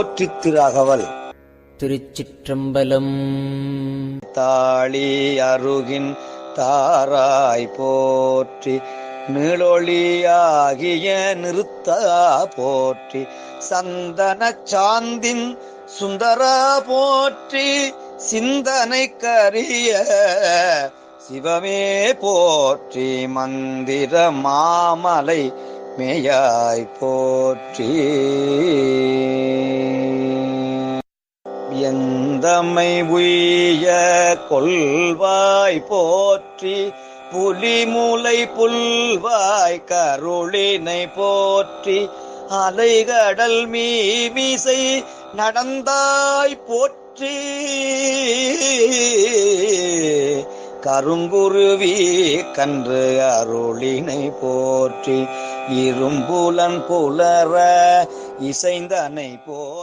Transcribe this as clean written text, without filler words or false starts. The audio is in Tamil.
போற்றி திராகவல். திருச்சிற்றம்பலம். தாளி அருகின் தாராய் போற்றி, நீளொளியாகிய நிறுத்தா போற்றி, சந்தன சாந்தின் சுந்தரா போற்றி, சிந்தனை கரிய சிவமே போற்றி, மந்திர மாமலை மேயாய் போற்றி. எந்தமை உய்ய கொள்வாய் போற்றி, புலிமுலை புல்வாய் கருளினை போற்றி, அலைகடல் மீமிசை நடந்தாய் போற்றி, கருங்குருவி கன்று அருளினை போற்றி, இரும்புலன் புலர இசைந்தனை போற்றி.